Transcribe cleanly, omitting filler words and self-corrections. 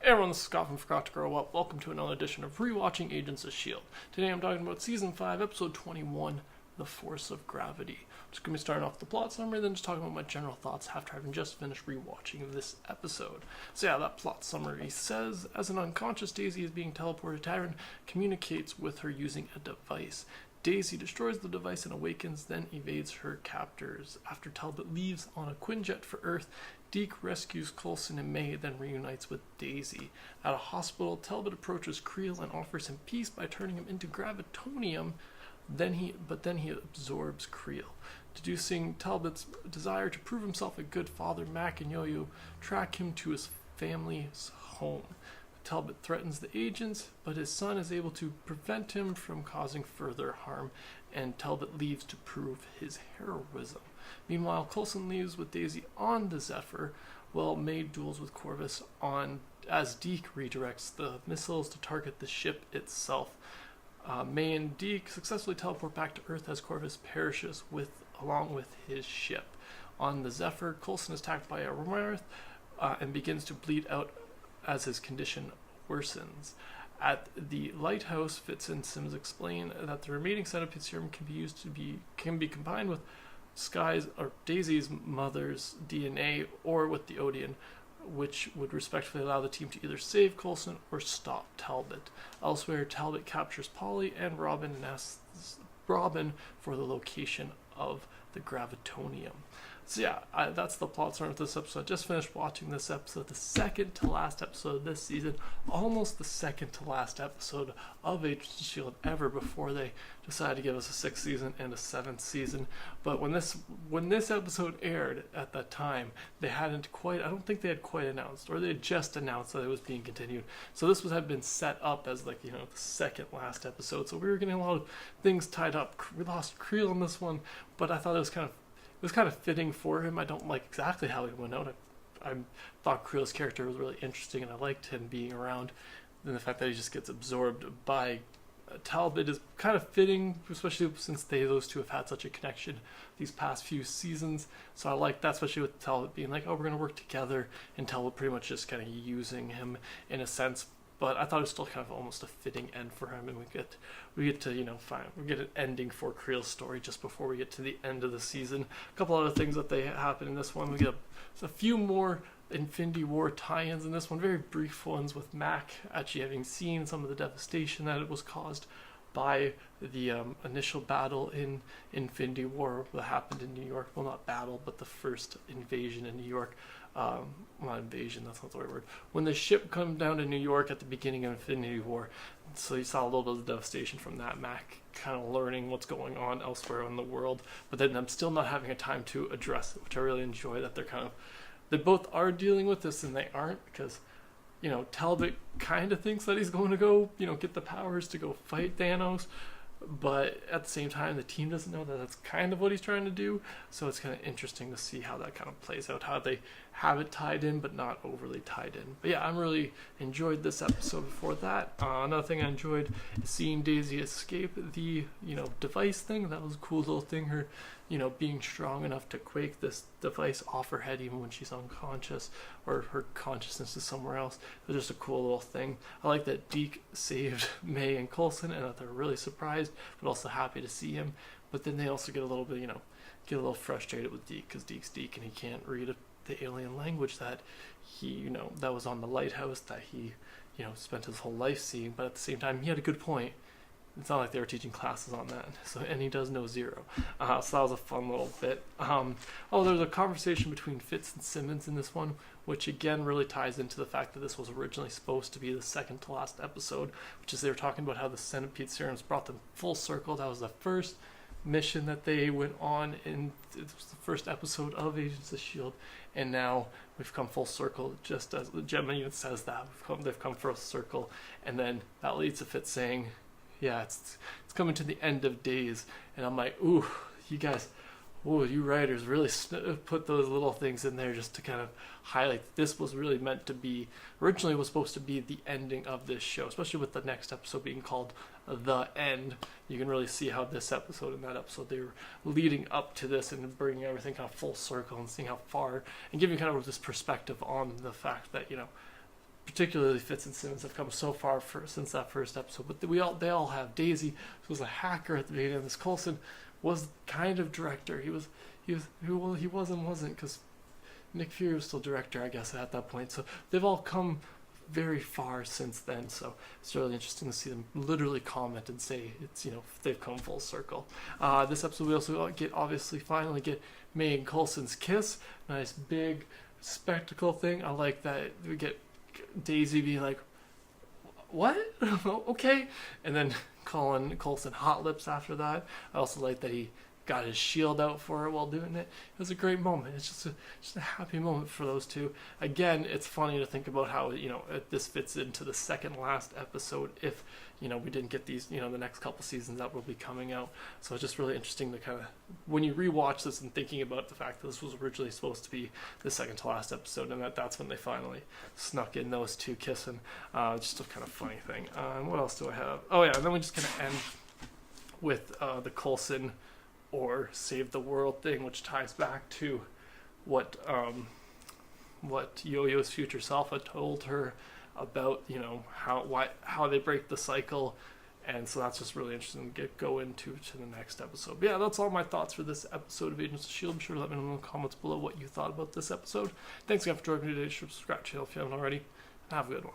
Hey everyone, this is Scott from Forgot to Grow Up. Welcome to another edition of ReWatching Agents of S.H.I.E.L.D. Today I'm talking about Season 5, Episode 21, The Force of Gravity. I'm just going to be starting off the plot summary, then just talking about my general thoughts after having just finished rewatching this episode. So yeah, that plot summary says, as an unconscious Daisy is being teleported, Tyron communicates with her using a device. Daisy destroys the device and awakens, then evades her captors. After Talbot leaves on a Quinjet for Earth, Deke rescues Coulson and May, then reunites with Daisy. At a hospital, Talbot approaches Creel and offers him peace by turning him into gravitonium, then he absorbs Creel. Deducing Talbot's desire to prove himself a good father, Mac and Yo-Yo track him to his family's home. Talbot threatens the agents, but his son is able to prevent him from causing further harm, and Talbot leaves to prove his heroism. Meanwhile, Coulson leaves with Daisy on the Zephyr, while May duels with Corvus as Deke redirects the missiles to target the ship itself. May and Deke successfully teleport back to Earth as Corvus perishes along with his ship. On the Zephyr, Coulson is attacked by a Romarth and begins to bleed out as his condition worsens. At the lighthouse, Fitz and Sims explain that the remaining centipede serum can be combined with Daisy's mother's DNA or with the Odeon, which would respectively allow the team to either save Coulson or stop Talbot. Elsewhere, Talbot captures Polly and Robin and asks Robin for the location of the gravitonium. So yeah, that's the plot summary of this episode. Just finished watching this episode, the second to last episode this season, almost the second to last episode of Agents of S.H.I.E.L.D. ever before they decided to give us a sixth season and a seventh season. But when this episode aired at that time, I don't think they had quite announced, or they had just announced that it was being continued. So this had been set up as the second last episode. So we were getting a lot of things tied up. We lost Creel in this one, but I thought it was kind of fitting for him. I don't like exactly how he went out. I thought Creel's character was really interesting, and I liked him being around. And the fact that he just gets absorbed by Talbot is kind of fitting, especially since those two have had such a connection these past few seasons. So I like that, especially with Talbot being like, oh, we're going to work together, and Talbot pretty much just kind of using him in a sense. But I thought it was still kind of almost a fitting end for him, and we get to we get an ending for Creel's story just before we get to the end of the season. A couple other things that they happen in this one. We get a few more Infinity War tie-ins in this one, very brief ones with Mac actually having seen some of the devastation that it was caused by the initial battle in Infinity War that happened in New York. Well, not battle, but the first invasion in New York. Not invasion, that's not the right word. When the ship come down to New York at the beginning of Infinity War, so you saw a little bit of devastation from that. Mac kind of learning what's going on elsewhere in the world, but then I'm still not having a time to address it, which I really enjoy that they both are dealing with this and they aren't, because Talbot kind of thinks that he's going to go, get the powers to go fight Thanos, but at the same time, the team doesn't know that that's kind of what he's trying to do. So it's kind of interesting to see how that kind of plays out, how they have it tied in, but not overly tied in. But yeah, I really enjoyed this episode before that. Another thing I enjoyed is seeing Daisy escape the, device thing. That was a cool little thing, her, being strong enough to quake this device off her head even when she's unconscious, or her consciousness is somewhere else. It was just a cool little thing. I like that Deke saved May and Coulson, and that they're really surprised, but also happy to see him. But then they also get a little bit, get a little frustrated with Deke, because Deke's Deke, and he can't read the alien language that he, that was on the lighthouse that he, spent his whole life seeing. But at the same time, he had a good point. It's not like they were teaching classes on that. And he does know zero. So that was a fun little bit. There's a conversation between Fitz and Simmons in this one, which again really ties into the fact that this was originally supposed to be the second to last episode, which is they were talking about how the centipede serums brought them full circle. That was the first mission that they went on, and it was the first episode of Agents of S.H.I.E.L.D., and now we've come full circle, just as the Gemma unit says that. They've come full circle, and then that leads to Fitz saying, yeah, it's coming to the end of days. And I'm like, ooh, you guys, you writers really put those little things in there just to kind of highlight this was really meant to be, originally was supposed to be the ending of this show, especially with the next episode being called The End. You can really see how this episode and that episode, they were leading up to this and bringing everything kind of full circle and seeing how far, and giving kind of this perspective on the fact that, particularly Fitz and Simmons have come so far since that first episode. But they all have Daisy, who was a hacker at the beginning of this. Coulson was kind of director. He wasn't because Nick Fury was still director, I guess, at that point. So they've all come very far since then. So it's really interesting to see them literally comment and say it's, they've come full circle. This episode we also finally get May and Coulson's kiss. Nice big spectacle thing. I like that we get Daisy being like, what? Okay. And then Coulson hot lips after that. I also like that he got his shield out for her while doing it. It was a great moment. It's just a happy moment for those two. Again, it's funny to think about how this fits into the second last episode if we didn't get these the next couple seasons that will be coming out. So it's just really interesting to kind of, when you rewatch this and thinking about the fact that this was originally supposed to be the second to last episode, and that's when they finally snuck in those two kissing. Just a kind of funny thing. What else do I have? Oh yeah, and then we just kind of end with the Coulson or save the world thing, which ties back to what Yo-Yo's future self had told her about how they break the cycle. And so that's just really interesting to go into the next episode. But yeah, that's all my thoughts for this episode of Agents of S.H.I.E.L.D. Be sure to let me know in the comments below what you thought about this episode. Thanks again for joining me today. Subscribe to the channel if you haven't already. Have a good one.